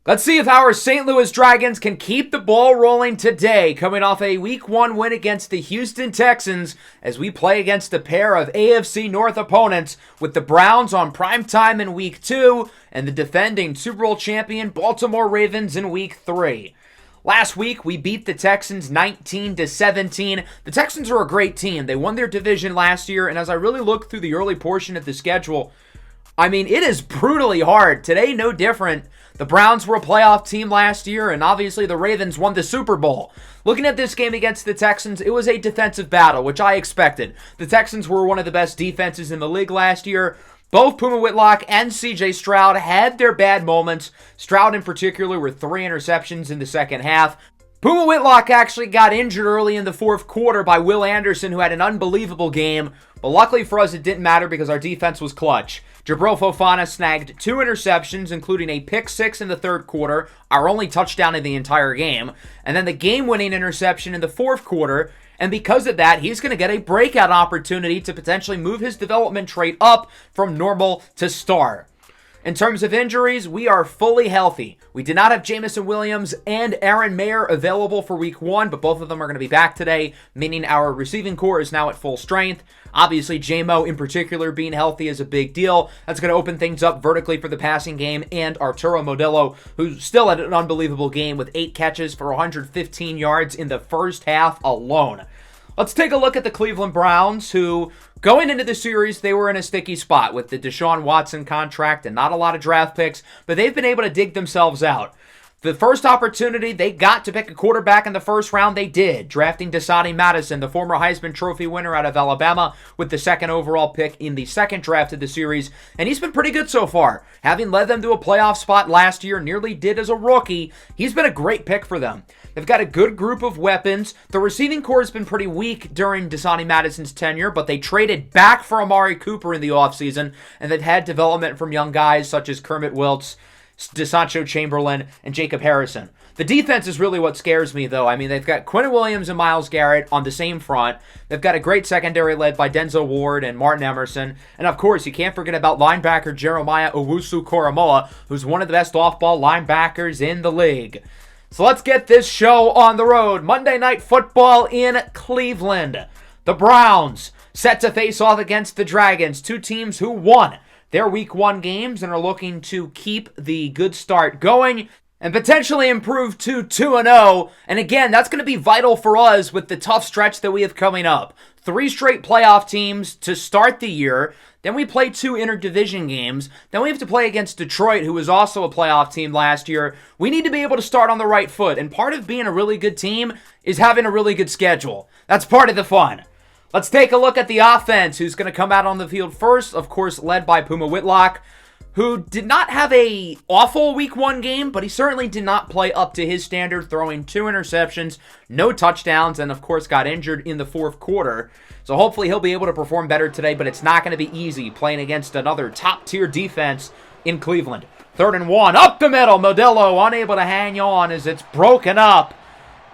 Let's see if our St. Louis Dragons can keep the ball rolling today, coming off a Week 1 win against the Houston Texans as we play against a pair of AFC North opponents with the Browns on primetime in Week 2 and the defending Super Bowl champion Baltimore Ravens in Week 3. Last week, we beat the Texans 19-17. The Texans are a great team. They won their division last year, and as I really look through the early portion of the schedule, it is brutally hard. Today, no different. The Browns were a playoff team last year, and obviously the Ravens won the Super Bowl. Looking at this game against the Texans, it was a defensive battle, which I expected. The Texans were one of the best defenses in the league last year. Both Puma Whitlock and C.J. Stroud had their bad moments. Stroud in particular with 3 interceptions in the second half. Puma Whitlock actually got injured early in the fourth quarter by Will Anderson, who had an unbelievable game. But luckily for us, it didn't matter because our defense was clutch. Jabril Fofana snagged 2 interceptions, including a pick 6 in the third quarter, our only touchdown in the entire game, and then the game-winning interception in the fourth quarter. And because of that, he's going to get a breakout opportunity to potentially move his development trait up from normal to star. In terms of injuries, we are fully healthy. We did not have Jamison Williams and Aaron Mayer available for Week 1, but both of them are going to be back today, meaning our receiving core is now at full strength. Obviously, J-Mo in particular being healthy is a big deal. That's going to open things up vertically for the passing game, and Arturo Modelo, who still had an unbelievable game with 8 catches for 115 yards in the first half alone. Let's take a look at the Cleveland Browns, who, going into the series, they were in a sticky spot with the Deshaun Watson contract and not a lot of draft picks, but they've been able to dig themselves out. The first opportunity they got to pick a quarterback in the first round, they did, drafting Deshaun Madison, the former Heisman Trophy winner out of Alabama, with the second overall pick in the second draft of the series, and he's been pretty good so far. Having led them to a playoff spot last year, nearly did as a rookie, he's been a great pick for them. They've got a good group of weapons. The receiving core has been pretty weak during Deshaun Madison's tenure, but they traded back for Amari Cooper in the offseason, and they've had development from young guys such as Kermit Wiltz, DeSancho Chamberlain, and Jacob Harrison. The defense is really what scares me, though. They've got Quentin Williams and Myles Garrett on the same front. They've got a great secondary led by Denzel Ward and Martin Emerson. And, of course, you can't forget about linebacker Jeremiah Owusu-Koramoah, who's one of the best off-ball linebackers in the league. So let's get this show on the road. Monday Night Football in Cleveland. The Browns set to face off against the Dragons, 2 teams who won their Week 1 games and are looking to keep the good start going and potentially improve to 2-0. And again, that's going to be vital for us with the tough stretch that we have coming up. 3 straight playoff teams to start the year. Then we play 2 interdivision games. Then we have to play against Detroit, who was also a playoff team last year. We need to be able to start on the right foot. And part of being a really good team is having a really good schedule. That's part of the fun. Let's take a look at the offense, who's going to come out on the field first, of course, led by Puma Whitlock, who did not have a awful Week 1 game, but he certainly did not play up to his standard, throwing 2 interceptions, no touchdowns, and of course got injured in the fourth quarter. So hopefully he'll be able to perform better today, but it's not going to be easy playing against another top-tier defense in Cleveland. 3rd and 1, up the middle, Modelo unable to hang on as it's broken up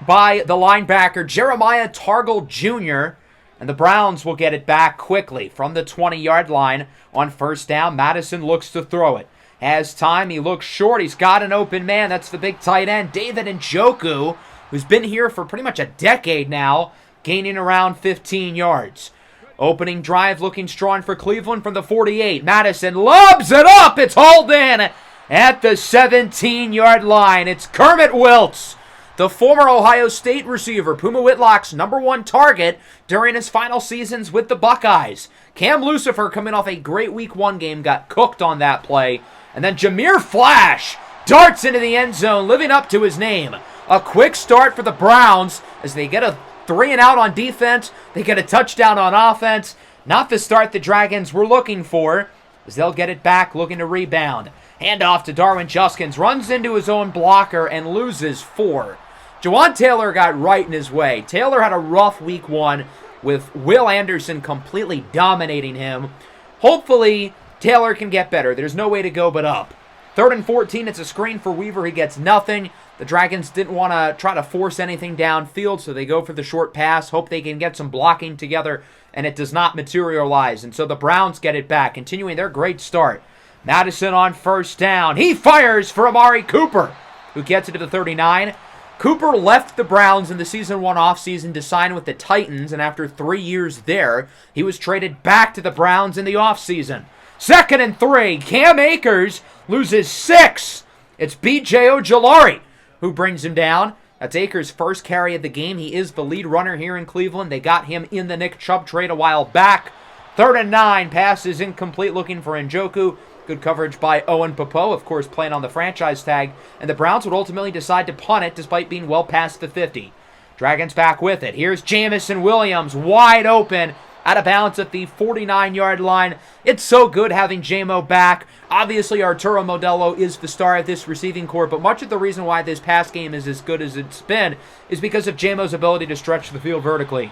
by the linebacker Jeremiah Targle Jr., and the Browns will get it back quickly from the 20-yard line on first down. Madison looks to throw it. Has time. He looks short. He's got an open man. That's the big tight end, David Njoku, who's been here for pretty much a decade now, gaining around 15 yards. Opening drive looking strong for Cleveland from the 48. Madison lobs it up. It's hauled in at the 17-yard line. It's Kermit Wiltz, the former Ohio State receiver, Puma Whitlock's #1 target during his final seasons with the Buckeyes. Cam Lucifer, coming off a great Week 1 game, got cooked on that play. And then Jameer Flash darts into the end zone, living up to his name. A quick start for the Browns as they get a 3-and-out on defense. They get a touchdown on offense. Not the start the Dragons were looking for, as they'll get it back, looking to rebound. Handoff to Darwin Juskins, runs into his own blocker and loses 4. Jawan Taylor got right in his way. Taylor had a rough Week 1 with Will Anderson completely dominating him. Hopefully, Taylor can get better. There's no way to go but up. 3rd and 14, it's a screen for Weaver. He gets nothing. The Dragons didn't want to try to force anything downfield, so they go for the short pass, hope they can get some blocking together, and it does not materialize. And so the Browns get it back, continuing their great start. Madison on first down. He fires for Amari Cooper, who gets it to the 39. Cooper left the Browns in the Season 1 offseason to sign with the Titans, and after 3 years there, he was traded back to the Browns in the offseason. 2nd and 3. Cam Akers loses 6. It's B.J. Ojulari who brings him down. That's Akers' first carry of the game. He is the lead runner here in Cleveland. They got him in the Nick Chubb trade a while back. 3rd and 9. Pass is incomplete, looking for Njoku. Good coverage by Owen Popo, of course, playing on the franchise tag. And the Browns would ultimately decide to punt it despite being well past the 50. Dragons back with it. Here's Jamison Williams, wide open, out of bounds at the 49-yard line. It's so good having J-Mo back. Obviously, Arturo Modelo is the star of this receiving corps, but much of the reason why this pass game is as good as it's been is because of J-Mo's ability to stretch the field vertically.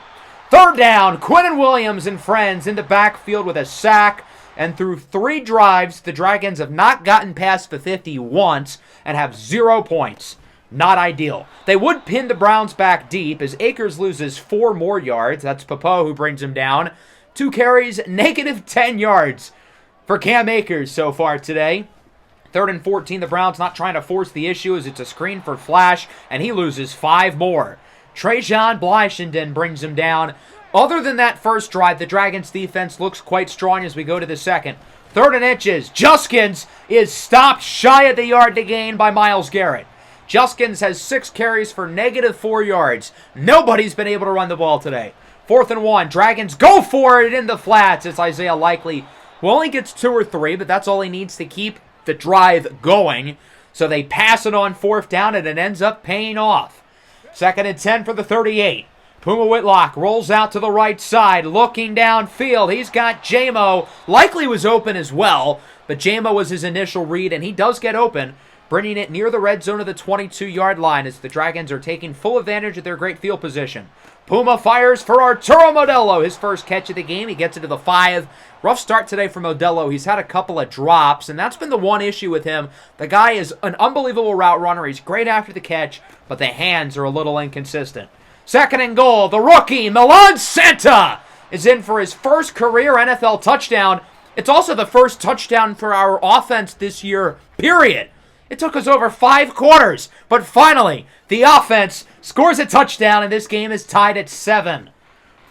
3rd down, Quinnen Williams and friends in the backfield with a sack. And through 3 drives, the Dragons have not gotten past the 50 once and have 0 points. Not ideal. They would pin the Browns back deep as Akers loses 4 more yards. That's Popo who brings him down. 2 carries, negative 10 yards for Cam Akers so far today. 3rd and 14, the Browns not trying to force the issue as it's a screen for Flash, and he loses 5 more. Trajan Blyshenden brings him down. Other than that first drive, the Dragons' defense looks quite strong as we go to the second. 3rd and inches. Juskins is stopped shy of the yard to gain by Myles Garrett. Juskins has 6 carries for negative 4 yards. Nobody's been able to run the ball today. 4th and 1. Dragons go for it in the flats. It's Isaiah Likely, who only gets 2 or 3, but that's all he needs to keep the drive going. So they pass it on 4th down, and it ends up paying off. 2nd and 10 for the 38. Puma Whitlock rolls out to the right side, looking downfield. He's got J-Mo. Likely was open as well, but J-Mo was his initial read, and he does get open, bringing it near the red zone of the 22-yard line as the Dragons are taking full advantage of their great field position. Puma fires for Arturo Modelo, his first catch of the game. He gets it to the 5. Rough start today for Modelo. He's had a couple of drops, and that's been the one issue with him. The guy is an unbelievable route runner. He's great after the catch, but the hands are a little inconsistent. 2nd and goal. The rookie, Milan Santa, is in for his first career NFL touchdown. It's also the first touchdown for our offense this year, period. It took us over 5 quarters, but finally, the offense scores a touchdown, and this game is tied at 7.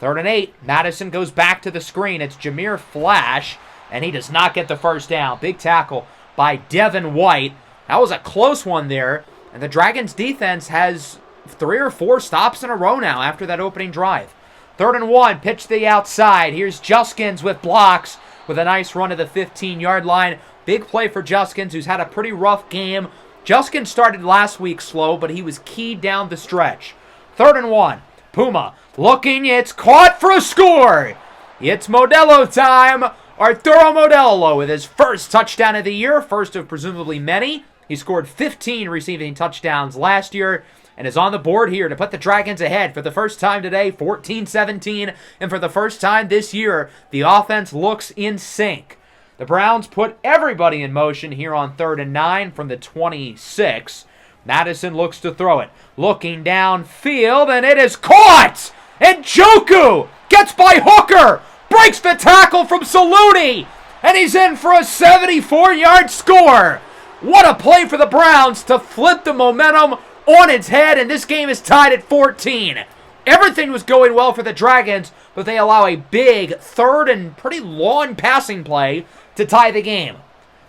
3rd and 8. Madison goes back to the screen. It's Jameer Flash, and he does not get the first down. Big tackle by Devin White. That was a close one there, and the Dragons' defense has 3 or 4 stops in a row now after that opening drive. 3rd and 1, pitch to the outside. Here's Juskins with blocks with a nice run to the 15-yard line. Big play for Juskins, who's had a pretty rough game. Juskins started last week slow, but he was key down the stretch. 3rd and 1, Puma looking, it's caught for a score. It's Modelo time. Arturo Modelo with his first touchdown of the year, first of presumably many. He scored 15 receiving touchdowns last year and is on the board here to put the Dragons ahead for the first time today, 14-17. And for the first time this year, the offense looks in sync. The Browns put everybody in motion here on 3rd and 9 from the 26. Madison looks to throw it. Looking downfield, and it is caught! And Njoku gets by Hooker, breaks the tackle from Saluni, and he's in for a 74-yard score. What a play for the Browns to flip the momentum on its head, and this game is tied at 14. Everything was going well for the Dragons, but they allow a big 3rd and pretty long passing play to tie the game.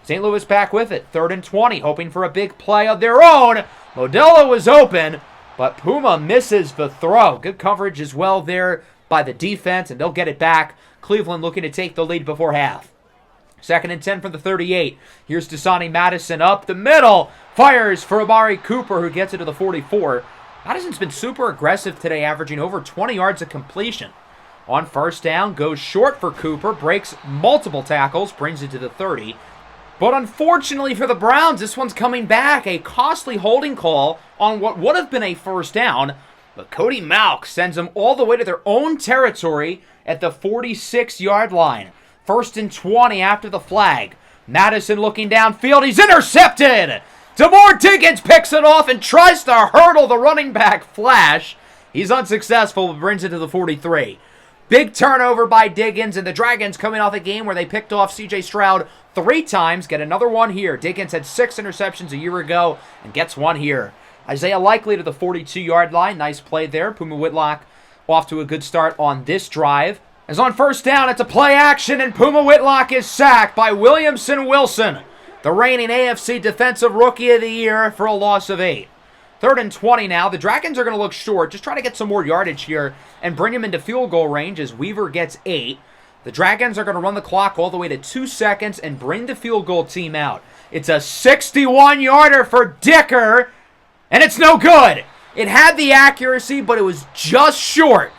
St. Louis back with it, 3rd and 20, hoping for a big play of their own. Modelo was open, but Puma misses the throw. Good coverage as well there by the defense, and they'll get it back. Cleveland looking to take the lead before half. 2nd and 10 from the 38. Here's Dasani Madison up the middle. Fires for Amari Cooper, who gets it to the 44. Madison's been super aggressive today, averaging over 20 yards of completion. On 1st down, goes short for Cooper, breaks multiple tackles, brings it to the 30. But unfortunately for the Browns, this one's coming back. A costly holding call on what would have been a 1st down. But Cody Mauch sends them all the way to their own territory at the 46-yard line. 1st and 20 after the flag. Madison looking downfield. He's intercepted. DeMore Diggins picks it off and tries to hurdle the running back Flash. He's unsuccessful, but brings it to the 43. Big turnover by Diggins, and the Dragons coming off a game where they picked off C.J. Stroud 3 times, get another one here. Diggins had 6 interceptions a year ago and gets one here. Isaiah Likely to the 42-yard line. Nice play there. Puma Whitlock off to a good start on this drive. As on first down, it's a play action, and Puma Whitlock is sacked by Williamson Wilson, the reigning AFC Defensive Rookie of the Year, for a loss of 8. 3rd and 20 now. The Dragons are going to look short. Just try to get some more yardage here and bring him into field goal range as Weaver gets 8. The Dragons are going to run the clock all the way to 2 seconds and bring the field goal team out. It's a 61-yarder for Dicker, and it's no good. It had the accuracy, but it was just short.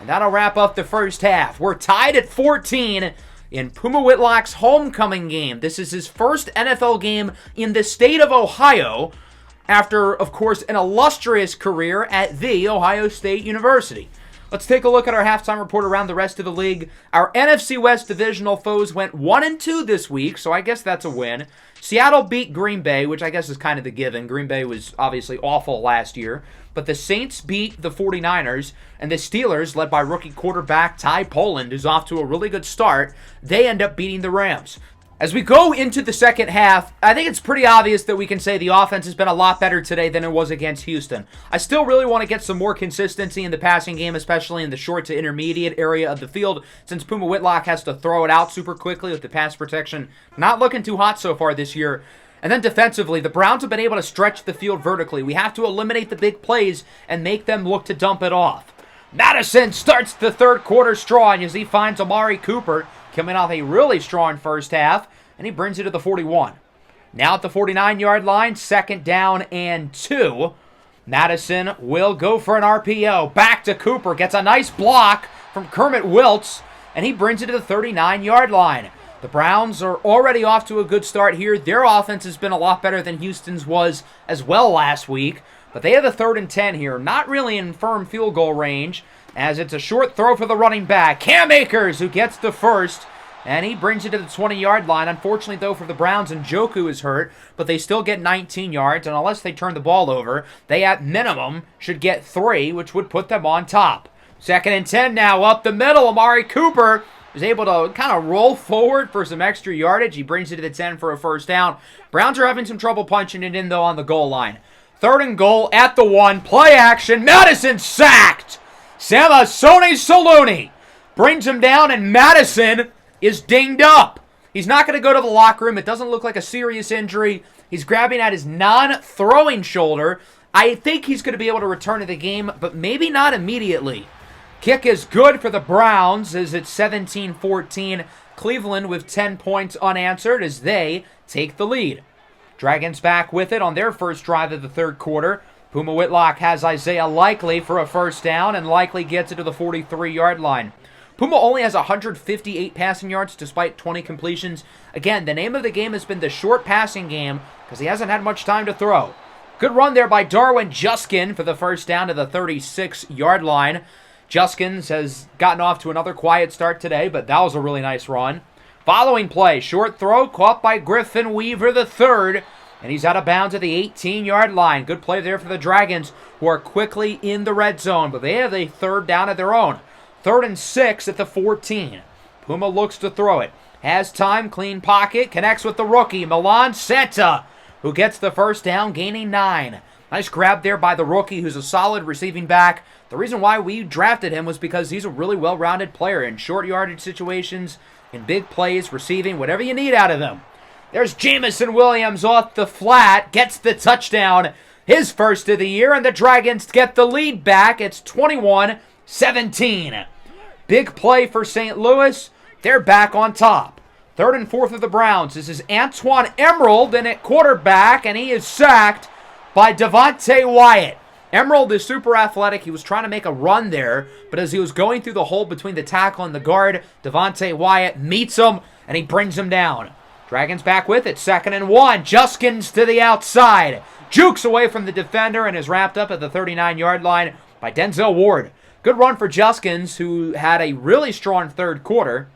And that'll wrap up the first half. We're tied at 14 in Puma Whitlock's homecoming game. This is his first NFL game in the state of Ohio, after, of course, an illustrious career at The Ohio State University. Let's take a look at our halftime report around the rest of the league. Our NFC West divisional foes went 1-2 this week, so I guess that's a win. Seattle beat Green Bay, which I guess is kind of the given. Green Bay was obviously awful last year. But the Saints beat the 49ers, and the Steelers, led by rookie quarterback Ty Poland, who's off to a really good start, they end up beating the Rams. As we go into the second half, I think it's pretty obvious that we can say the offense has been a lot better today than it was against Houston. I still really want to get some more consistency in the passing game, especially in the short to intermediate area of the field, since Puma Whitlock has to throw it out super quickly with the pass protection not looking too hot so far this year. And then defensively, the Browns have been able to stretch the field vertically. We have to eliminate the big plays and make them look to dump it off. Madison starts the third quarter strong as he finds Amari Cooper, coming off a really strong first half, and he brings it to the 41. Now at the 49-yard line, 2nd down and 2. Madison will go for an RPO. Back to Cooper, gets a nice block from Kermit Wiltz, and he brings it to the 39-yard line. The Browns are already off to a good start here. Their offense has been a lot better than Houston's was as well last week, but they have a 3rd and 10 here, not really in firm field goal range, as it's a short throw for the running back, Cam Akers, who gets the first, and he brings it to the 20-yard line. Unfortunately, though, for the Browns, Njoku is hurt, but they still get 19 yards, and unless they turn the ball over, they at minimum should get 3, which would put them on top. 2nd and 10 now, up the middle. Amari Cooper is able to kind of roll forward for some extra yardage. He brings it to the 10 for a first down. Browns are having some trouble punching it in, though, on the goal line. 3rd and goal at the 1. Play action. Madison sacked. Samasoni Saluni brings him down, and Madison is dinged up. He's not going to go to the locker room. It doesn't look like a serious injury. He's grabbing at his non-throwing shoulder. I think he's going to be able to return to the game, but maybe not immediately. Kick is good for the Browns as it's 17-14. Cleveland with 10 points unanswered as they take the lead. Dragons back with it on their first drive of the third quarter. Puma Whitlock has Isaiah Likely for a first down, and Likely gets it to the 43-yard line. Puma only has 158 passing yards despite 20 completions. Again, the name of the game has been the short passing game because he hasn't had much time to throw. Good run there by Darwin Juskin for the first down to the 36-yard line. Juskins has gotten off to another quiet start today, but that was a really nice run. Following play, short throw caught by Griffin Weaver III, and he's out of bounds at the 18-yard line. Good play there for the Dragons, who are quickly in the red zone, but they have a 3rd down of their own. 3rd and 6 at the 14. Puma looks to throw it. Has time, clean pocket, connects with the rookie, Milan Santa, who gets the first down, gaining 9. Nice grab there by the rookie, who's a solid receiving back. The reason why we drafted him was because he's a really well-rounded player in short yardage situations, in big plays, receiving, whatever you need out of him. There's Jamison Williams off the flat, gets the touchdown, his first of the year, and the Dragons get the lead back. It's 21-17. Big play for St. Louis. They're back on top. 3rd and 4th of the Browns. This is Antoine Emerald in at quarterback, and he is sacked by Devontae Wyatt. Emerald is super athletic. He was trying to make a run there, but as he was going through the hole between the tackle and the guard, Devontae Wyatt meets him, and he brings him down. Dragons back with it. 2nd and 1. Juskins to the outside. Jukes away from the defender and is wrapped up at the 39-yard line by Denzel Ward. Good run for Juskins, who had a really strong third quarter.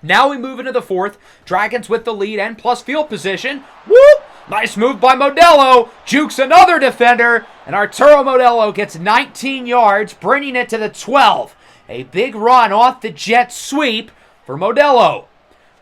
Now we move into the 4th. Dragons with the lead and plus field position. Whoop! Nice move by Modelo. Jukes another defender. And Arturo Modelo gets 19 yards, bringing it to the 12. A big run off the jet sweep for Modelo.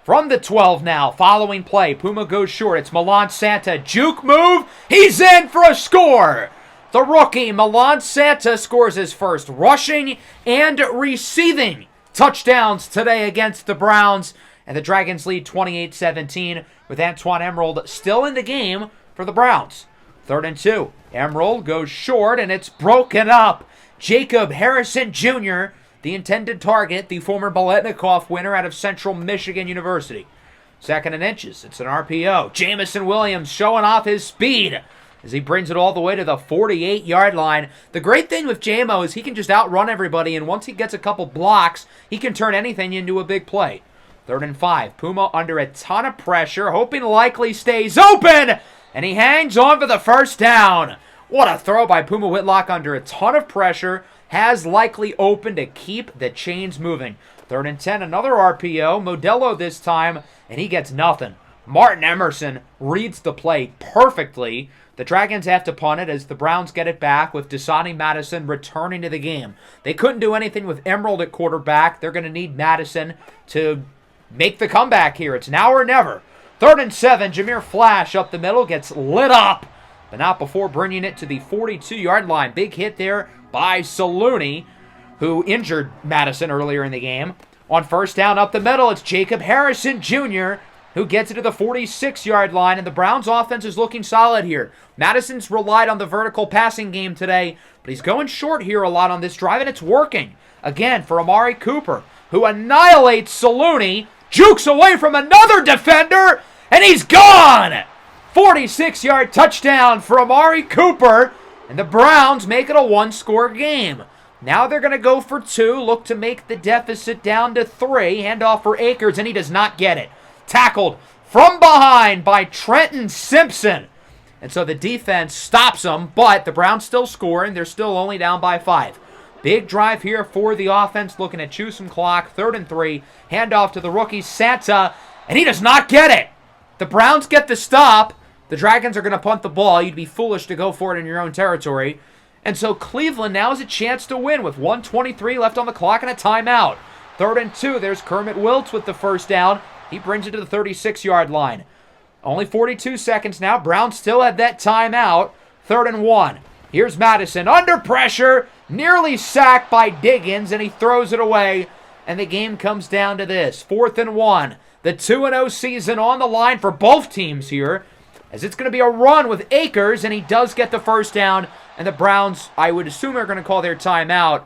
From the 12 now, following play, Puma goes short. It's Milan Santa. Juke move. He's in for a score. The rookie, Milan Santa, scores his first rushing and receiving touchdowns today against the Browns. And the Dragons lead 28-17 with Antoine Emerald still in the game for the Browns. 3rd and 2. Emerald goes short, and it's broken up. Jacob Harrison Jr., the intended target, the former Biletnikoff winner out of Central Michigan University. 2nd and inches. It's an RPO. Jamison Williams showing off his speed as he brings it all the way to the 48-yard line. The great thing with JMO is he can just outrun everybody, and once he gets a couple blocks, he can turn anything into a big play. 3rd and 5. Puma under a ton of pressure, hoping Likely stays open, and he hangs on for the first down. What a throw by Puma Whitlock under a ton of pressure. Has Likely open to keep the chains moving. 3rd and 10, another RPO. Modelo this time, and he gets nothing. Martin Emerson reads the play perfectly. The Dragons have to punt it as the Browns get it back with Dasani Madison returning to the game. They couldn't do anything with Emerald at quarterback. They're going to need Madison to make the comeback here. It's now or never. 3rd and 7, Jameer Flash up the middle, gets lit up, but not before bringing it to the 42-yard line. Big hit there by Saluni, who injured Madison earlier in the game. On 1st down up the middle, it's Jacob Harrison Jr., who gets it to the 46-yard line, and the Browns' offense is looking solid here. Madison's relied on the vertical passing game today, but he's going short here a lot on this drive, and it's working. Again, for Amari Cooper, who annihilates Saluni, jukes away from another defender, and he's gone! 46-yard touchdown for Amari Cooper, and the Browns make it a one-score game. Now they're going to go for 2, look to make the deficit down to 3. Handoff for Akers, and he does not get it. Tackled from behind by Trenton Simpson. And so the defense stops them, but the Browns still score, and they're still only down by 5. Big drive here for the offense, looking to chew some clock. 3rd and 3, handoff to the rookie Santa, and he does not get it. The Browns get the stop. The Dragons are going to punt the ball. You'd be foolish to go for it in your own territory. And so Cleveland now has a chance to win with 1:23 left on the clock and a timeout. 3rd and 2, there's Kermit Wiltz with the first down. He brings it to the 36-yard line. Only 42 seconds now. Browns still have that timeout. 3rd and 1. Here's Madison under pressure, nearly sacked by Diggins, and he throws it away. And the game comes down to this. 4th and 1. The 2-0 season on the line for both teams here, as it's going to be a run with Akers, and he does get the first down. And the Browns, I would assume, are going to call their timeout.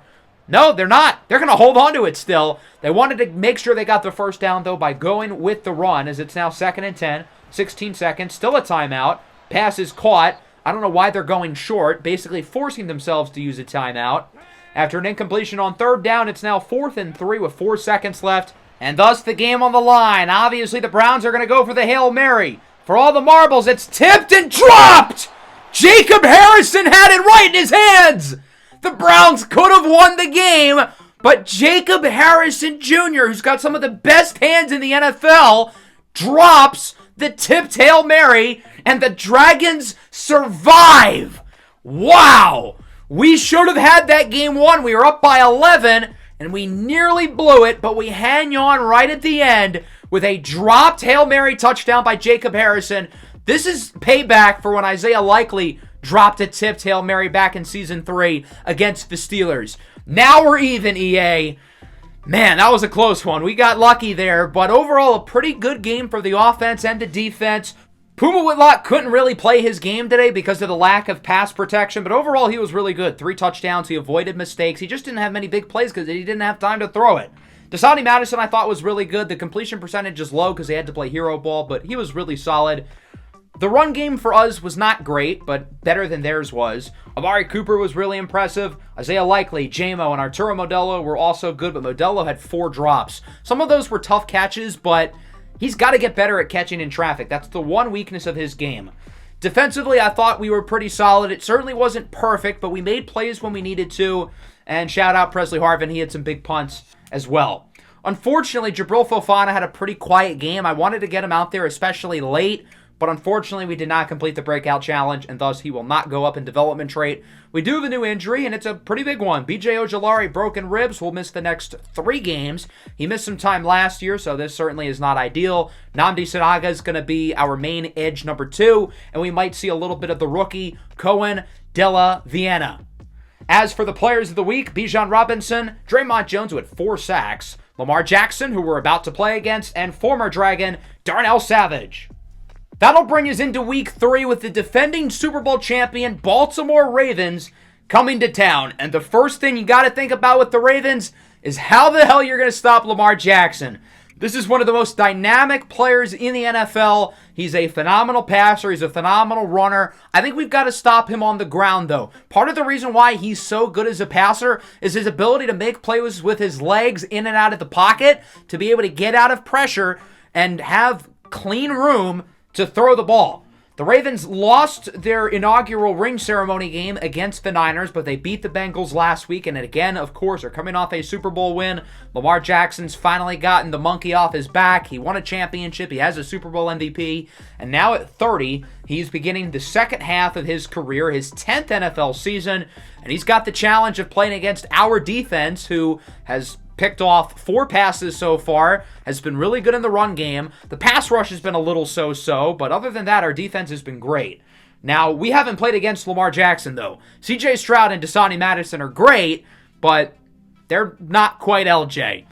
No, they're not. They're going to hold on to it still. They wanted to make sure they got the first down, though, by going with the run, as it's now 2nd and 10, 16 seconds, still a timeout. Pass is caught. I don't know why they're going short, basically forcing themselves to use a timeout. After an incompletion on 3rd down, it's now 4th and 3 with 4 seconds left, and thus the game on the line. Obviously, the Browns are going to go for the Hail Mary. For all the marbles, it's tipped and dropped! Jacob Harrison had it right in his hands! The Browns could have won the game, but Jacob Harrison Jr., who's got some of the best hands in the NFL, drops the tipped Hail Mary, and the Dragons survive. Wow! We should have had that game won. We were up by 11, and we nearly blew it, but we hang on right at the end with a dropped Hail Mary touchdown by Jacob Harrison. This is payback for when Isaiah Likely dropped a tipped Hail Mary back in Season 3 against the Steelers. Now we're even, EA. Man, that was a close one. We got lucky there, but overall a pretty good game for the offense and the defense. Puma Whitlock couldn't really play his game today because of the lack of pass protection, but overall he was really good. 3 touchdowns, he avoided mistakes. He just didn't have many big plays because he didn't have time to throw it. Dasani Madison I thought was really good. The completion percentage is low because they had to play hero ball, but he was really solid. The run game for us was not great, but better than theirs was. Amari Cooper was really impressive. Isaiah Likely, JMO, and Arturo Modelo were also good, but Modelo had 4 drops. Some of those were tough catches, but he's got to get better at catching in traffic. That's the one weakness of his game. Defensively, I thought we were pretty solid. It certainly wasn't perfect, but we made plays when we needed to. And shout out Presley Harvin. He had some big punts as well. Unfortunately, Jabril Fofana had a pretty quiet game. I wanted to get him out there, especially late, but unfortunately we did not complete the breakout challenge, and thus he will not go up in development trait. We do have a new injury, and it's a pretty big one. BJ Ojulari, broken ribs, will miss the next 3 games. He missed some time last year, so this certainly is not ideal. Nnamdi Sanaga is going to be our main edge number 2, and we might see a little bit of the rookie, Cohen Della Vienna. As for the players of the week, Bijan Robinson, Draymond Jones with 4 sacks, Lamar Jackson, who we're about to play against, and former Dragon, Darnell Savage. That'll bring us into week 3 with the defending Super Bowl champion Baltimore Ravens coming to town. And the first thing you got to think about with the Ravens is how the hell you're going to stop Lamar Jackson. This is one of the most dynamic players in the NFL. He's a phenomenal passer. He's a phenomenal runner. I think we've got to stop him on the ground, though. Part of the reason why he's so good as a passer is his ability to make plays with his legs in and out of the pocket, to be able to get out of pressure and have clean room to throw the ball. The Ravens lost their inaugural ring ceremony game against the Niners, but they beat the Bengals last week, and again, of course, are coming off a Super Bowl win. Lamar Jackson's finally gotten the monkey off his back. He won a championship. He has a Super Bowl MVP, and now at 30, he's beginning the second half of his career, his 10th NFL season, and he's got the challenge of playing against our defense, who has picked off 4 passes so far, has been really good in the run game. The pass rush has been a little so-so, but other than that, our defense has been great. Now, we haven't played against Lamar Jackson, though. C.J. Stroud and Dasani Madison are great, but they're not quite LJ.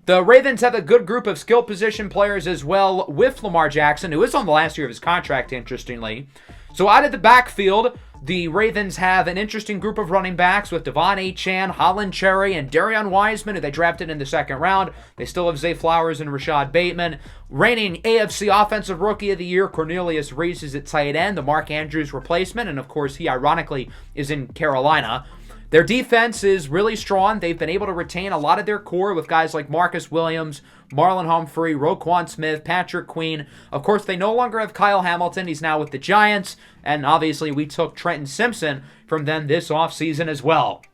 The Ravens have a good group of skill position players as well with Lamar Jackson, who is on the last year of his contract, interestingly. So out of the backfield, the Ravens have an interesting group of running backs with Devon Achane, Holland Cherry, and Darion Wiseman, who they drafted in the second round. They still have Zay Flowers and Rashad Bateman. Reigning AFC Offensive Rookie of the Year, Cornelius Reese, is at tight end, the Mark Andrews replacement, and of course he ironically is in Carolina. Their defense is really strong. They've been able to retain a lot of their core with guys like Marcus Williams, Marlon Humphrey, Roquan Smith, Patrick Queen. Of course, they no longer have Kyle Hamilton. He's now with the Giants. And obviously, we took Trenton Simpson from them this offseason as well.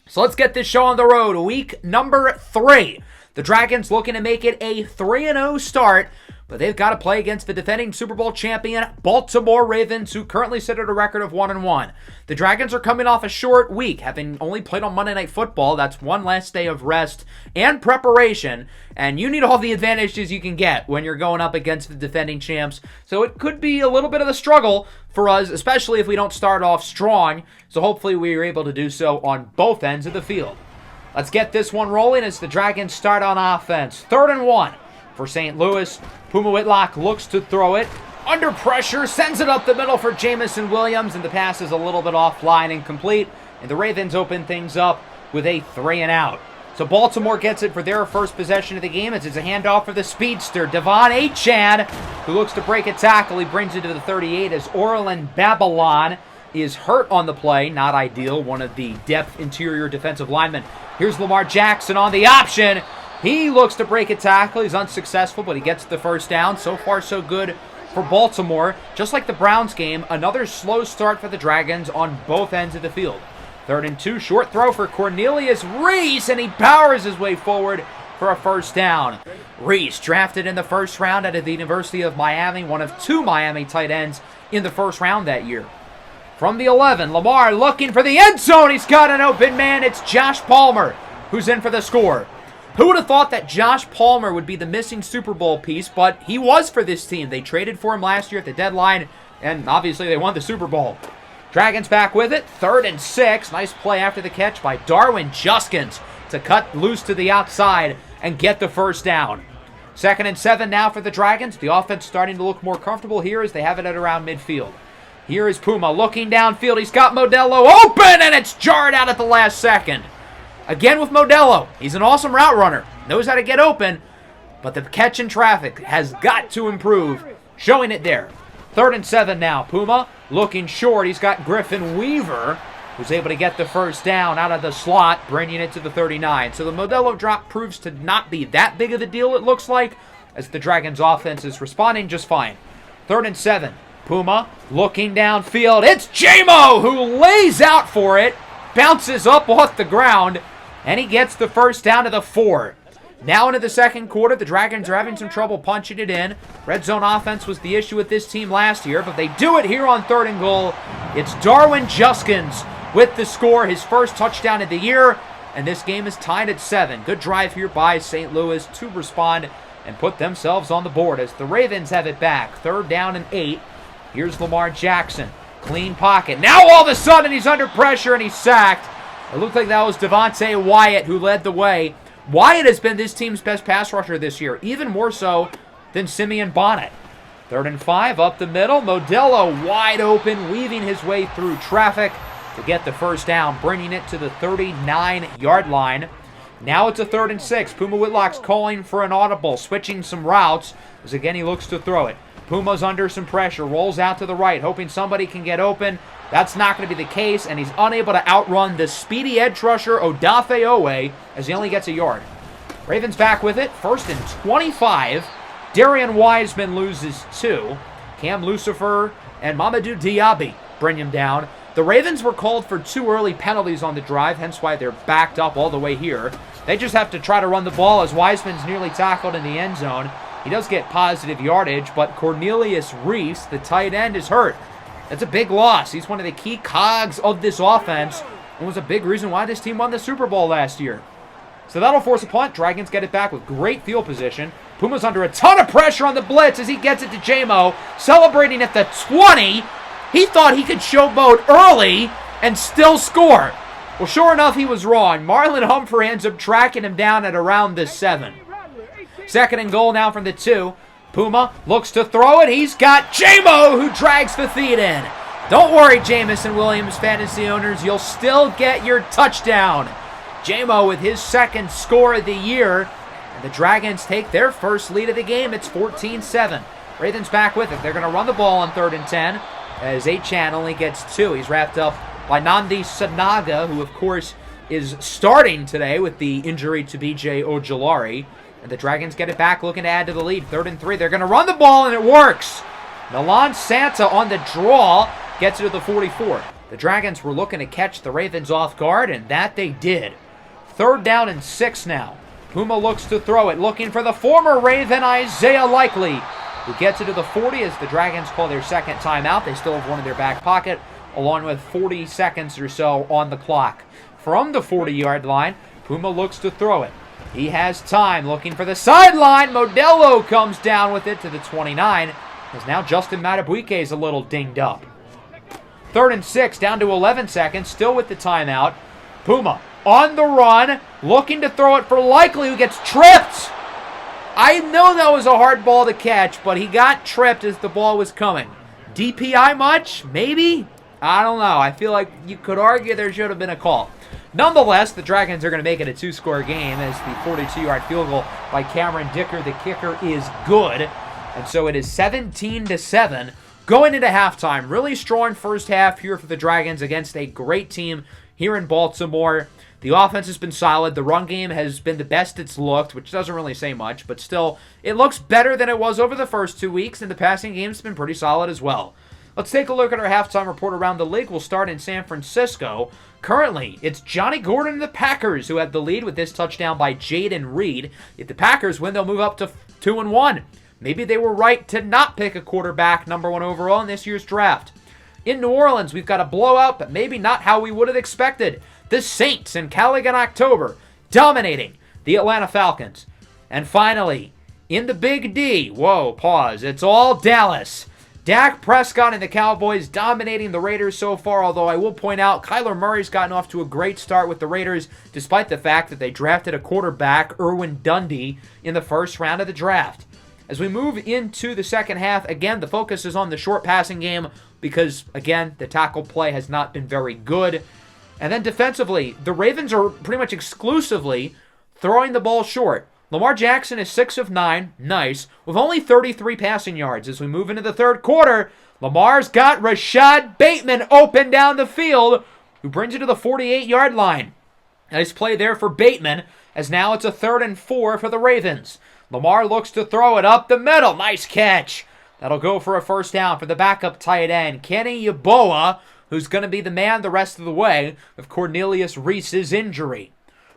So let's get this show on the road. Week number 3. The Dragons looking to make it a 3-0 start, but they've got to play against the defending Super Bowl champion Baltimore Ravens, who currently sit at a record of 1-1. The Dragons are coming off a short week, having only played on Monday Night Football. That's one last day of rest and preparation, and you need all the advantages you can get when you're going up against the defending champs. So it could be a little bit of a struggle for us, especially if we don't start off strong. So hopefully we are able to do so on both ends of the field. Let's get this one rolling as the Dragons start on offense. 3rd and 1 for St. Louis. Puma Whitlock looks to throw it. Under pressure, sends it up the middle for Jamison Williams, and the pass is a little bit offline and complete. And the Ravens open things up with a 3-and-out. So Baltimore gets it for their first possession of the game as it's a handoff for the speedster, Devon Achane, who looks to break a tackle. He brings it to the 38 as Orlin Babylon is hurt on the play. Not ideal, one of the depth interior defensive linemen. Here's Lamar Jackson on the option. He looks to break a tackle. He's unsuccessful, but he gets the first down. So far, so good for Baltimore. Just like the Browns game, another slow start for the Dragons on both ends of the field. 3rd and 2, short throw for Cornelius Reese, and he powers his way forward for a first down. Reese, drafted in the first round out of the University of Miami, one of 2 Miami tight ends in the first round that year. From the 11, Lamar looking for the end zone. He's got an open man. It's Josh Palmer who's in for the score. Who would have thought that Josh Palmer would be the missing Super Bowl piece, but he was for this team. They traded for him last year at the deadline, and obviously they won the Super Bowl. Dragons back with it, 3rd and 6. Nice play after the catch by Darwin Juskins to cut loose to the outside and get the first down. 2nd and 7 now for the Dragons. The offense starting to look more comfortable here as they have it at around midfield. Here is Puma looking downfield. He's got Modelo open, and it's jarred out at the last second. Again with Modelo. He's an awesome route runner. Knows how to get open, but the catch in traffic has got to improve. Showing it there. 3rd and 7 now. Puma looking short. He's got Griffin Weaver, who's able to get the first down out of the slot, bringing it to the 39. So the Modelo drop proves to not be that big of a deal, it looks like, as the Dragons' offense is responding just fine. 3rd and 7. Puma looking downfield. It's J-Mo who lays out for it, bounces up off the ground, and he gets the first down to the 4. Now into the second quarter, the Dragons are having some trouble punching it in. Red zone offense was the issue with this team last year, but they do it here on 3rd and goal. It's Darwin Juskins with the score, his first touchdown of the year, and this game is tied at 7. Good drive here by St. Louis to respond and put themselves on the board as the Ravens have it back. 3rd down and 8. Here's Lamar Jackson. Clean pocket. Now all of a sudden he's under pressure and he's sacked. It looked like that was Devontae Wyatt who led the way. Wyatt has been this team's best pass rusher this year, even more so than Simeon Bonnet. 3rd and 5 up the middle. Modelo wide open, weaving his way through traffic to get the first down, bringing it to the 39-yard line. Now it's a 3rd and 6. Puma Whitlock's calling for an audible, switching some routes as again he looks to throw it. Puma's under some pressure, rolls out to the right, hoping somebody can get open. That's not going to be the case, and he's unable to outrun the speedy edge rusher Odafe Owe as he only gets a yard. Ravens back with it, 1st and 25. Darian Wiseman loses 2. Cam Lucifer and Mamadou Diaby bring him down. The Ravens were called for 2 early penalties on the drive, hence why they're backed up all the way here. They just have to try to run the ball as Wiseman's nearly tackled in the end zone. He does get positive yardage, but Cornelius Reese, the tight end, is hurt. That's a big loss. He's one of the key cogs of this offense and was a big reason why this team won the Super Bowl last year. So that'll force a punt. Dragons get it back with great field position. Puma's under a ton of pressure on the blitz as he gets it to J-Mo, celebrating at the 20. He thought he could showboat early and still score. Well, sure enough, he was wrong. Marlon Humphrey ends up tracking him down at around the 7. 2nd and goal now from the 2. Puma looks to throw it. He's got J-Mo who drags the feet in. Don't worry, Jamison Williams fantasy owners. You'll still get your touchdown. J-Mo with his 2nd score of the year. And the Dragons take their first lead of the game. It's 14-7. Ravens back with it. They're going to run the ball on 3rd and 10 as Achane only gets 2. He's wrapped up by Nandi Sanaga, who of course is starting today with the injury to B.J. Ojulari. And the Dragons get it back, looking to add to the lead. 3rd and 3. They're going to run the ball, and it works. Milan Santa on the draw gets it to the 44. The Dragons were looking to catch the Ravens off guard, and that they did. 3rd down and 6 now. Puma looks to throw it, looking for the former Raven Isaiah Likely, who gets it to the 40 as the Dragons call their 2nd timeout. They still have one in their back pocket, along with 40 seconds or so on the clock. From the 40-yard line, Puma looks to throw it. He has time, looking for the sideline. Modelo comes down with it to the 29, as now Justin Matabuike is a little dinged up. 3rd and 6, down to 11 seconds, still with the timeout. Puma on the run, looking to throw it for Likely, who gets tripped. I know that was a hard ball to catch, but he got tripped as the ball was coming. DPI much? Maybe? I don't know. I feel like you could argue there should have been a call. Nonetheless, the Dragons are going to make it a 2-score game as the 42-yard field goal by Cameron Dicker, the kicker, is good. And so it is 17-7 going into halftime. Really strong first half here for the Dragons against a great team here in Baltimore. The offense has been solid. The run game has been the best it's looked, which doesn't really say much, but still, it looks better than it was over the first 2 weeks, and the passing game's been pretty solid as well. Let's take a look at our halftime report around the league. We'll start in San Francisco. Currently, it's Johnny Gordon and the Packers who have the lead with this touchdown by Jaden Reed. If the Packers win, they'll move up to 2-1. Maybe they were right to not pick a quarterback number 1 overall in this year's draft. In New Orleans, we've got a blowout, but maybe not how we would have expected. The Saints in Caligan October, dominating the Atlanta Falcons. And finally, in the Big D, whoa, pause, it's all Dallas. Dak Prescott and the Cowboys dominating the Raiders so far, although I will point out Kyler Murray's gotten off to a great start with the Raiders, despite the fact that they drafted a quarterback, Irwin Dundee, in the first round of the draft. As we move into the second half, again, the focus is on the short passing game because, again, the tackle play has not been very good. And then defensively, the Ravens are pretty much exclusively throwing the ball short. Lamar Jackson is 6 of 9, nice, with only 33 passing yards. As we move into the third quarter, Lamar's got Rashad Bateman open down the field, who brings it to the 48-yard line. Nice play there for Bateman, as now it's a 3rd and 4 for the Ravens. Lamar looks to throw it up the middle. Nice catch. That'll go for a first down for the backup tight end, Kenny Yeboah, who's going to be the man the rest of the way with Cornelius Reese's injury.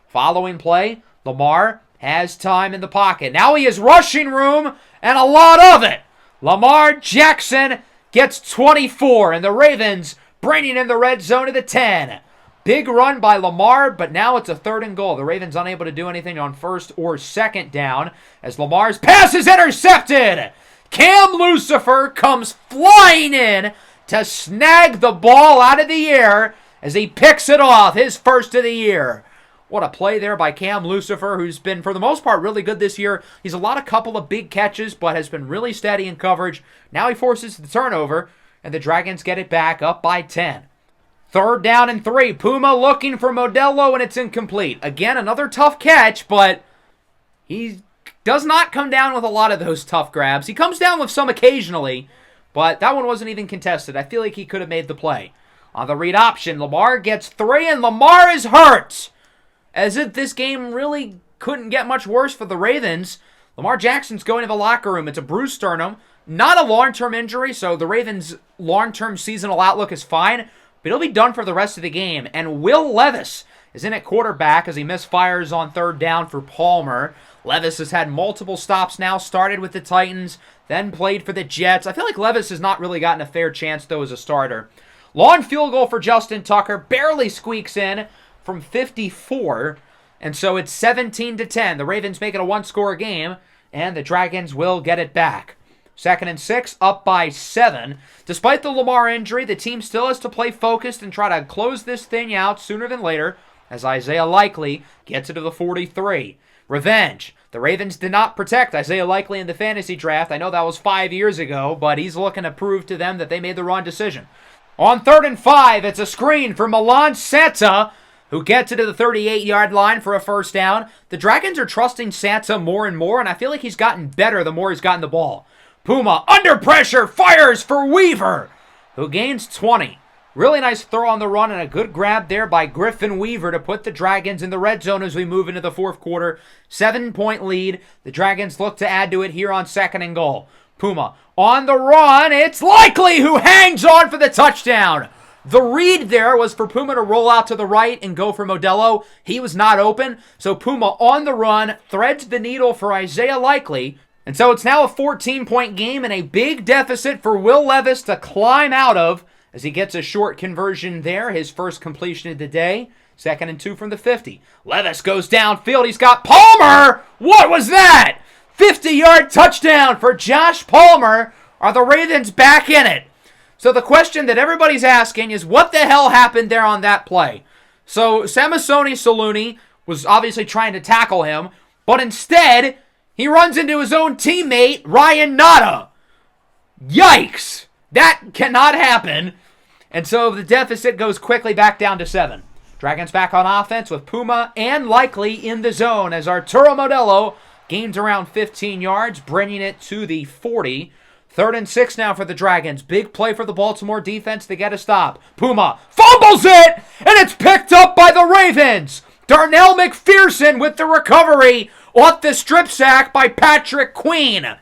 Following play, Lamar has time in the pocket. Now he has rushing room and a lot of it. Lamar Jackson gets 24, and the Ravens bringing in the red zone to the 10. Big run by Lamar, but now it's a 3rd and goal. The Ravens unable to do anything on 1st or 2nd down as Lamar's pass is intercepted. Cam Lucifer comes flying in to snag the ball out of the air as he picks it off, his first of the year. What a play there by Cam Lucifer, who's been, for the most part, really good this year. He's a couple of big catches, but has been really steady in coverage. Now he forces the turnover, and the Dragons get it back up by 10. 3rd down and 3. Puma looking for Modelo, and it's incomplete. Again, another tough catch, but he does not come down with a lot of those tough grabs. He comes down with some occasionally, but that one wasn't even contested. I feel like he could have made the play. On the read option, Lamar gets 3, and Lamar is hurt. As if this game really couldn't get much worse for the Ravens. Lamar Jackson's going to the locker room. It's a bruised sternum. Not a long-term injury, so the Ravens' long-term seasonal outlook is fine, but he'll be done for the rest of the game. And Will Levis is in at quarterback as he misfires on 3rd down for Palmer. Levis has had multiple stops now, started with the Titans, then played for the Jets. I feel like Levis has not really gotten a fair chance, though, as a starter. Long field goal for Justin Tucker, barely squeaks in from 54, and so it's 17-10. The Ravens make it a 1-score game, and the Dragons will get it back. 2nd and 6, up by 7. Despite the Lamar injury, the team still has to play focused and try to close this thing out sooner than later, as Isaiah Likely gets it to the 43. Revenge. The Ravens did not protect Isaiah Likely in the fantasy draft. I know that was 5 years ago, but he's looking to prove to them that they made the wrong decision. On 3rd and 5, it's a screen for Milan Santa, who gets it to the 38-yard line for a 1st down. The Dragons are trusting Santa more and more, and I feel like he's gotten better the more he's gotten the ball. Puma, under pressure, fires for Weaver, who gains 20. Really nice throw on the run and a good grab there by Griffin Weaver to put the Dragons in the red zone as we move into the 4th quarter. 7-point lead. The Dragons look to add to it here on 2nd and goal. Puma on the run. It's Likely who hangs on for the touchdown. The read there was for Puma to roll out to the right and go for Modelo. He was not open, so Puma on the run threads the needle for Isaiah Likely. And so it's now a 14-point game and a big deficit for Will Levis to climb out of as he gets a short conversion there, his first completion of the day. 2nd and 2 from the 50. Levis goes downfield. He's got Palmer. What was that? 50-yard touchdown for Josh Palmer. Are the Ravens back in it? So the question that everybody's asking is, what the hell happened there on that play? So Samasoni Saluni was obviously trying to tackle him, but instead, he runs into his own teammate, Ryan Nada. Yikes! That cannot happen. And so the deficit goes quickly back down to 7. Dragons back on offense with Puma and Likely in the zone as Arturo Modelo gains around 15 yards, bringing it to the 40. 3rd and 6 now for the Dragons. Big play for the Baltimore defense to get a stop. Puma fumbles it, and it's picked up by the Ravens. Darnell McPherson with the recovery off the strip sack by Patrick Queen.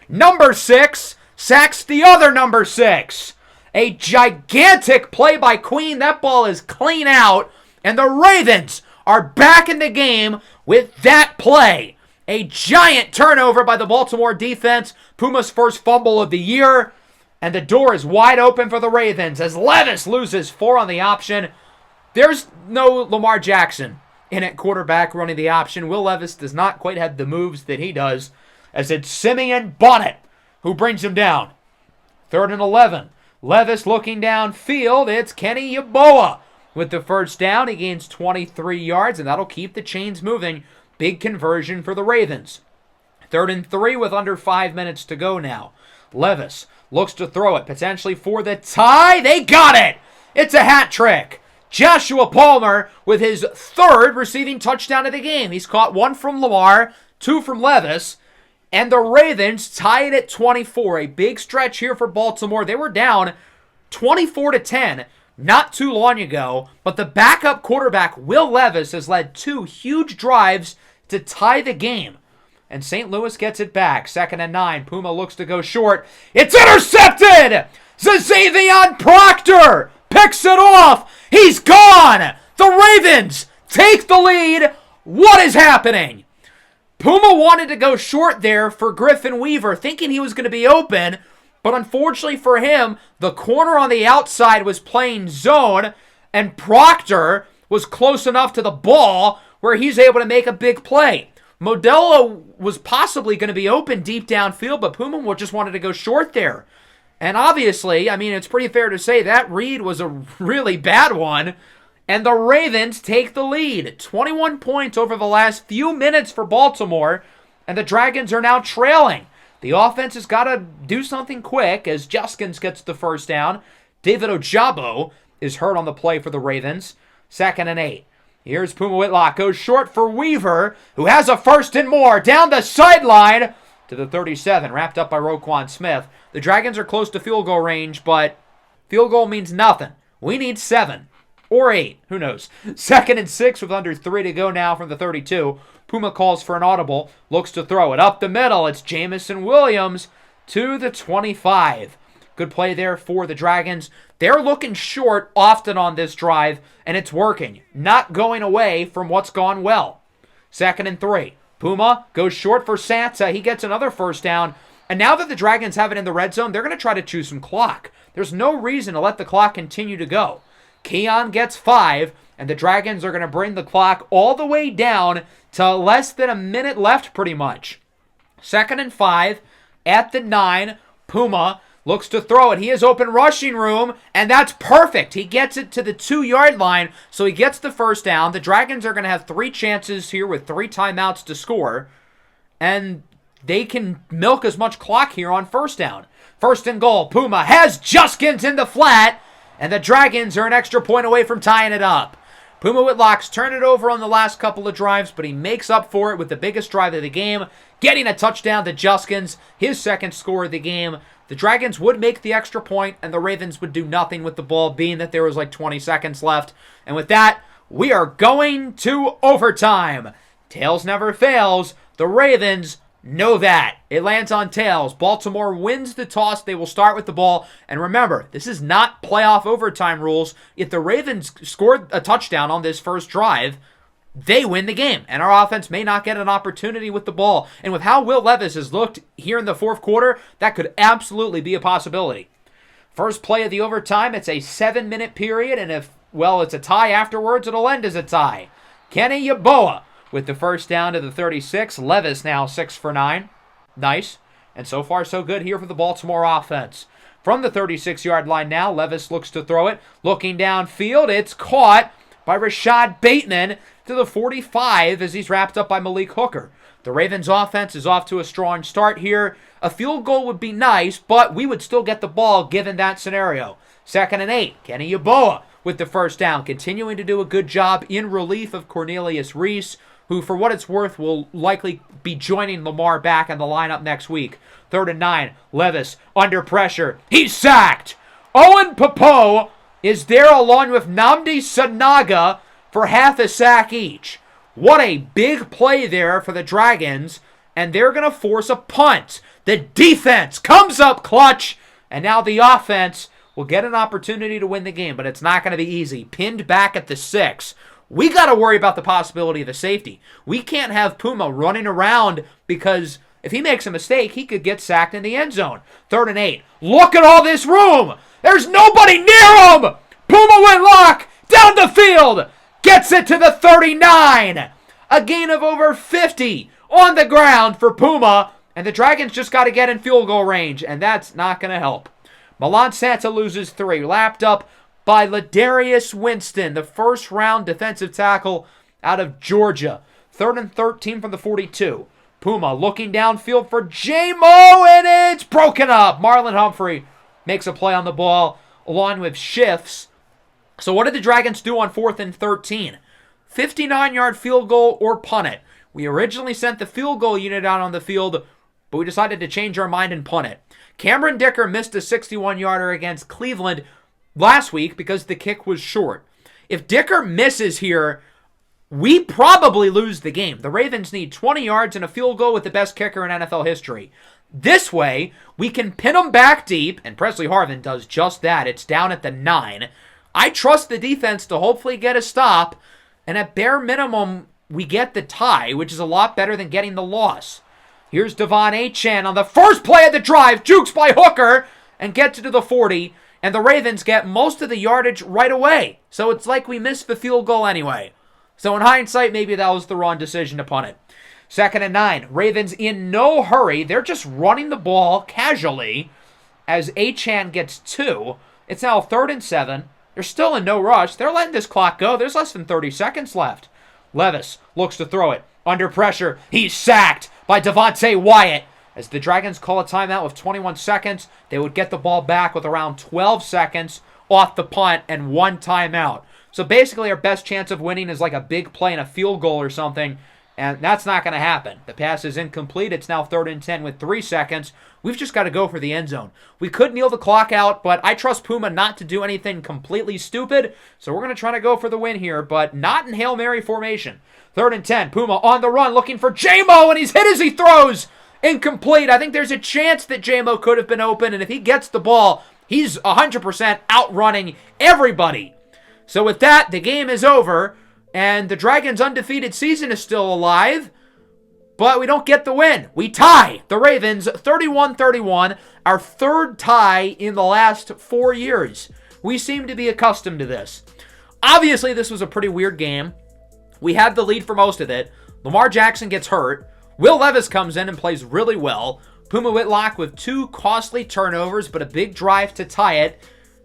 Number 6 sacks the other number 6. A gigantic play by Queen. That ball is clean out, and the Ravens are back in the game with that play. A giant turnover by the Baltimore defense. Puma's first fumble of the year. And the door is wide open for the Ravens as Levis loses 4 on the option. There's no Lamar Jackson in at quarterback running the option. Will Levis does not quite have the moves that he does, as it's Simeon Bonnet who brings him down. 3rd and 11. Levis looking downfield. It's Kenny Yeboah with the 1st down. He gains 23 yards, and that'll keep the chains moving. Big conversion for the Ravens. 3rd and 3 with under 5 minutes to go now. Levis looks to throw it, potentially for the tie. They got it! It's a hat trick. Joshua Palmer with his 3rd receiving touchdown of the game. He's caught 1 from Lamar, 2 from Levis, and the Ravens tie it at 24. A big stretch here for Baltimore. They were down 24-10 not too long ago, but the backup quarterback, Will Levis, has led 2 huge drives to tie the game. And St. Louis gets it back. 2nd and 9. Puma looks to go short. It's intercepted! Xavion Proctor picks it off. He's gone! The Ravens take the lead. What is happening? Puma wanted to go short there for Griffin Weaver, thinking he was going to be open, but unfortunately for him, the corner on the outside was playing zone, and Proctor was close enough to the ball where he's able to make a big play. Modelo was possibly going to be open deep downfield, but Puma just wanted to go short there. And obviously, I mean, it's pretty fair to say that read was a really bad one. And the Ravens take the lead. 21 points over the last few minutes for Baltimore. And the Dragons are now trailing. The offense has got to do something quick as Juskins gets the first down. David Ojabo is hurt on the play for the Ravens. 2nd and 8. Here's Puma Whitlock. Goes short for Weaver, who has a first and more. Down the sideline to the 37. Wrapped up by Roquan Smith. The Dragons are close to field goal range, but field goal means nothing. We need 7 or 8. Who knows? 2nd and 6 with under 3 to go now from the 32. Puma calls for an audible. Looks to throw it up the middle. It's Jamison Williams to the 25. Good play there for the Dragons. They're looking short often on this drive, and it's working. Not going away from what's gone well. 2nd and 3. Puma goes short for Santa. He gets another first down. And now that the Dragons have it in the red zone, they're going to try to choose some clock. There's no reason to let the clock continue to go. Keon gets 5, and the Dragons are going to bring the clock all the way down to less than a minute left pretty much. 2nd and 5 at the 9. Puma looks to throw it. He has open rushing room, and that's perfect. He gets it to the 2-yard line, so he gets the first down. The Dragons are going to have 3 chances here with 3 timeouts to score, and they can milk as much clock here on first down. 1st and goal. Puma has Juskins in the flat, and the Dragons are an extra point away from tying it up. Puma Whitlock's turned it over on the last couple of drives, but he makes up for it with the biggest drive of the game, getting a touchdown to Juskins, his 2nd score of the game. The Dragons would make the extra point, and the Ravens would do nothing with the ball, being that there was like 20 seconds left. And with that, we are going to overtime. Tails never fails. The Ravens know that. It lands on tails. Baltimore wins the toss. They will start with the ball. And remember, this is not playoff overtime rules. If the Ravens scored a touchdown on this first drive, they win the game, and our offense may not get an opportunity with the ball. And with how Will Levis has looked here in the 4th quarter, that could absolutely be a possibility. First play of the overtime, it's a 7-minute period, and if, well, it's a tie afterwards, it'll end as a tie. Kenny Yeboah with the first down to the 36. Levis now 6 for 9. Nice. And so far, so good here for the Baltimore offense. From the 36-yard line now, Levis looks to throw it. Looking downfield, it's caught by Rashad Bateman to the 45 as he's wrapped up by Malik Hooker. The Ravens offense is off to a strong start here. A field goal would be nice, but we would still get the ball given that scenario. 2nd and 8. Kenny Yeboah with the first down, continuing to do a good job in relief of Cornelius Reese, who, for what it's worth, will likely be joining Lamar back in the lineup next week. 3rd and 9. Levis under pressure. He's sacked. Owen Popo is there along with Nnamdi Sanaga for half a sack each. What a big play there for the Dragons, and they're going to force a punt. The defense comes up clutch, and now the offense will get an opportunity to win the game, but it's not going to be easy. Pinned back at the 6. We got to worry about the possibility of a safety. We can't have Puma running around because if he makes a mistake, he could get sacked in the end zone. 3rd and 8. Look at all this room. There's nobody near him. Puma Whitlock down the field. Gets it to the 39. A gain of over 50 on the ground for Puma. And the Dragons just got to get in field goal range, and that's not going to help. Milan Santa loses 3. Lapped up by Ladarius Winston, the first-round defensive tackle out of Georgia. 3rd and 13 from the 42. Puma looking downfield for J-Mo, and it's broken up. Marlon Humphrey makes a play on the ball along with shifts. So what did the Dragons do on 4th and 13? 59-yard field goal or punt it. We originally sent the field goal unit out on the field, but we decided to change our mind and punt it. Cameron Dicker missed a 61-yarder against Cleveland last week because the kick was short. If Dicker misses here, we probably lose the game. The Ravens need 20 yards and a field goal with the best kicker in NFL history. This way, we can pin them back deep, and Presley Harvin does just that. It's down at the 9. I trust the defense to hopefully get a stop, and at bare minimum, we get the tie, which is a lot better than getting the loss. Here's Devon Achane on the first play of the drive, jukes by Hooker, and gets it to the 40, and the Ravens get most of the yardage right away. So it's like we missed the field goal anyway. So in hindsight, maybe that was the wrong decision to punt it. 2nd and 9. Ravens in no hurry. They're just running the ball casually as Achane gets 2. It's now 3rd and 7. They're still in no rush. They're letting this clock go. There's less than 30 seconds left. Levis looks to throw it. Under pressure. He's sacked by Devontae Wyatt. As the Dragons call a timeout with 21 seconds, they would get the ball back with around 12 seconds off the punt and 1 timeout. So basically our best chance of winning is like a big play and a field goal or something, and that's not going to happen. The pass is incomplete. It's now 3rd and 10 with 3 seconds. We've just got to go for the end zone. We could kneel the clock out, but I trust Puma not to do anything completely stupid, so we're going to try to go for the win here, but not in Hail Mary formation. 3rd and 10. Puma on the run looking for J-Mo, and he's hit as he throws. Incomplete. I think there's a chance that J-Mo could have been open, and if he gets the ball, he's 100% outrunning everybody. So with that, the game is over, and the Dragons' undefeated season is still alive, but we don't get the win. We tie the Ravens 31-31, our 3rd tie in the last 4 years. We seem to be accustomed to this. Obviously, this was a pretty weird game. We had the lead for most of it. Lamar Jackson gets hurt. Will Levis comes in and plays really well. Puma Whitlock with 2 costly turnovers, but a big drive to tie it.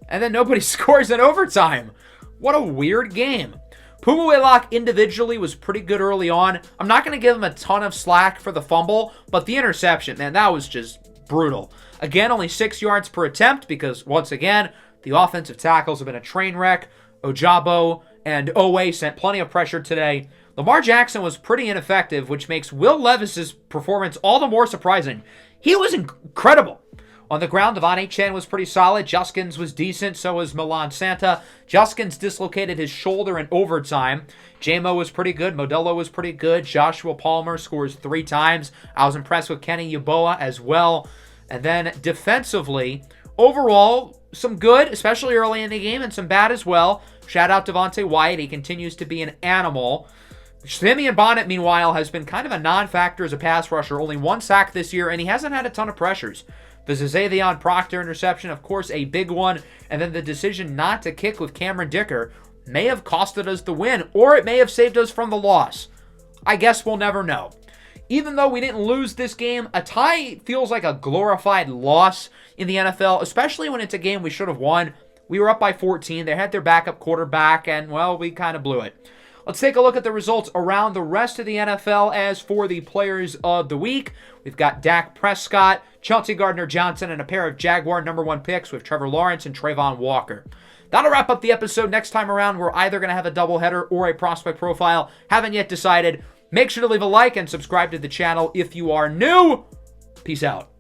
And then nobody scores in overtime. What a weird game. Puma Whitlock individually was pretty good early on. I'm not going to give him a ton of slack for the fumble, but the interception, man, that was just brutal. Again, only 6 yards per attempt because, once again, the offensive tackles have been a train wreck. Ojabo and Owe sent plenty of pressure today. Lamar Jackson was pretty ineffective, which makes Will Levis's performance all the more surprising. He was incredible. On the ground, Devon Achane was pretty solid. Juskins was decent, so was Milan Santa. Juskins dislocated his shoulder in overtime. J-Mo was pretty good. Modelo was pretty good. Joshua Palmer scores 3 times. I was impressed with Kenny Yeboah as well. And then defensively, overall, some good, especially early in the game, and some bad as well. Shout out Devontae Wyatt. He continues to be an animal. Simeon Bonnet, meanwhile, has been kind of a non-factor as a pass rusher. Only 1 sack this year, and he hasn't had a ton of pressures. The Zazavion Proctor interception, of course, a big one. And then the decision not to kick with Cameron Dicker may have costed us the win, or it may have saved us from the loss. I guess we'll never know. Even though we didn't lose this game, a tie feels like a glorified loss in the NFL, especially when it's a game we should have won. We were up by 14. They had their backup quarterback, and, well, we kind of blew it. Let's take a look at the results around the rest of the NFL. As for the players of the week, we've got Dak Prescott, Chauncey Gardner-Johnson, and a pair of Jaguar #1 picks with Trevor Lawrence and Trayvon Walker. That'll wrap up the episode. Next time around, we're either going to have a doubleheader or a prospect profile. Haven't yet decided. Make sure to leave a like and subscribe to the channel if you are new. Peace out.